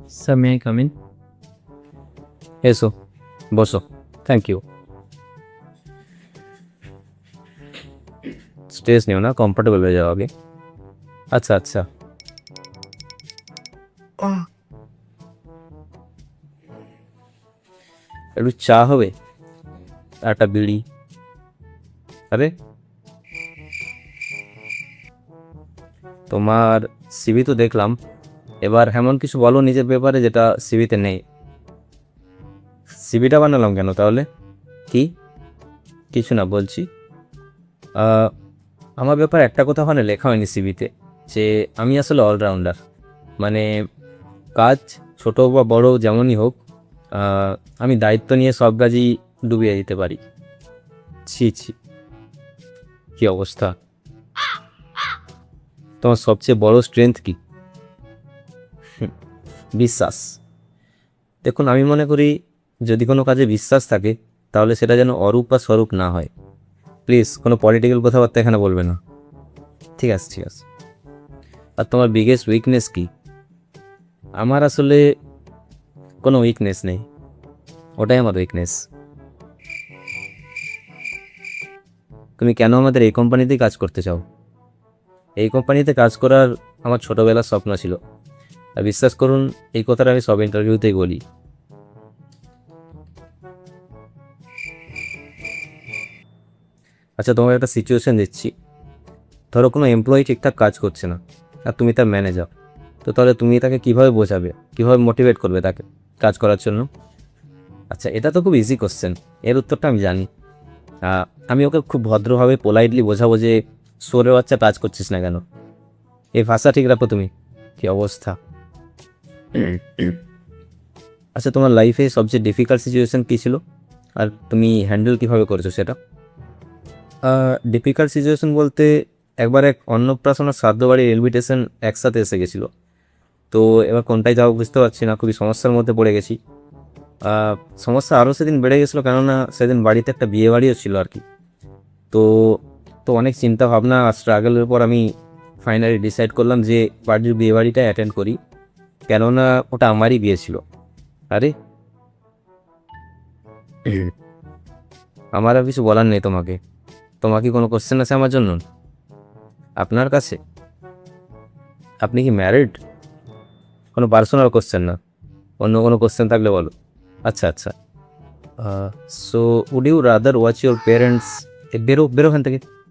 Sir, may I come in? এসো, বসো। Thank you. Stress নিও না, কমফর্টেবল হয়ে যাও আগে। আচ্ছা আচ্ছা, একটু চা হবে, আর একটা বিড়ি। আরে তোমার সিভি তো দেখলাম, এবার এমন কিছু বলো নিজের ব্যাপারে যেটা সিভিতে নেই। সিভিটা বানালাম কেন তাহলে? কি? কিছু না বলছি। আহ, আমার ব্যাপারে একটা কথা ওখানে লেখা হয়নি সিভিতে, যে আমি আসলে অলরাউন্ডার। মানে কাজ ছোট বা বড় যেমনই হোক, আহ, আমি দায়িত্ব নিয়ে সব কাজই ডুবিয়ে দিতে পারি। ছি ছি, কি অবস্থা! তোমার সবচেয়ে বড় স্ট্রেংথ কি? বিশ্বাস। দেখুন, আমি মনে করি যদি কোনো কাজে বিশ্বাস থাকে তাহলে সেটা যেন অরূপ বা স্বরূপ না হয়। প্লিজ কোনো পলিটিক্যাল কথাবার্তা এখানে বলবে না। ঠিক আছে ঠিক আছে। আর তোমার বিগেস্ট উইকনেস কি? আমার আসলে কোনো উইকনেস নেই, ওটাই আমার উইকনেস। তুমি কেন আমাদের এই কোম্পানিতেই কাজ করতে চাও? এই কোম্পানিতে কাজ করার আমার ছোটোবেলার স্বপ্ন ছিল, আর বিশ্বাস করুন এই কথাটা আমি সব ইন্টারভিউতেই বলি। আচ্ছা, তোমার একটা সিচুয়েশন দিচ্ছি। ধরো কোনো এমপ্লয়ি ঠিকঠাক কাজ করছে না, আর তুমি তার ম্যানেজার। তো তাহলে তুমি তাকে কীভাবে বোঝাবে, কীভাবে মোটিভেট করবে তাকে কাজ করার জন্য? আচ্ছা, এটা তো খুব ইজি কোশ্চেন, এর উত্তরটা আমি জানি। আমি ওকে খুব ভদ্রভাবে পোলাইটলি বোঝাবো যে সোরে বাচ্চা কাজ করছিস না কেন। এই ভাষা ঠিক রাখো তুমি। কি অবস্থা! আচ্ছা, তোমার লাইফে সবচেয়ে ডিফিকাল্ট সিচুয়েশন কী ছিল, আর তুমি হ্যান্ডেল কীভাবে করেছো সেটা? ডিফিকাল্ট সিচুয়েশন বলতে একবার এক অন্নপ্রাশনের শ্রাদ্ধ বাড়ির ইনভিটেশন একসাথে এসে গেছিলো। তো এবার কোনটায় যাবো বুঝতে পারছি না, খুবই সমস্যার মধ্যে পড়ে গেছি। আহ, সমস্যা আরও সেদিন বেড়ে গেছিলো, কেননা সেদিন বাড়িতে একটা বিয়ে বাড়িও ছিল আর কি। তো তো অনেক চিন্তা ভাবনা আর স্ট্রাগলের পর আমি ফাইনালি ডিসাইড করলাম যে বাড়ির বিয়ে বাড়িটা অ্যাটেন্ড করি, কেননা ওটা আমারই বিয়ে ছিল। আরে আমার আর কিছু বলার নেই তোমাকে। তোমার কি কোনো কোশ্চেন আছে আমার জন্য আপনার কাছে? আপনি কি ম্যারিড? কোনো পার্সোনাল কোশ্চেন না, অন্য কোনো কোশ্চেন থাকলে বলো। আচ্ছা আচ্ছা। So would you rather watch your parents, বেরো বেরো ওখান থেকে।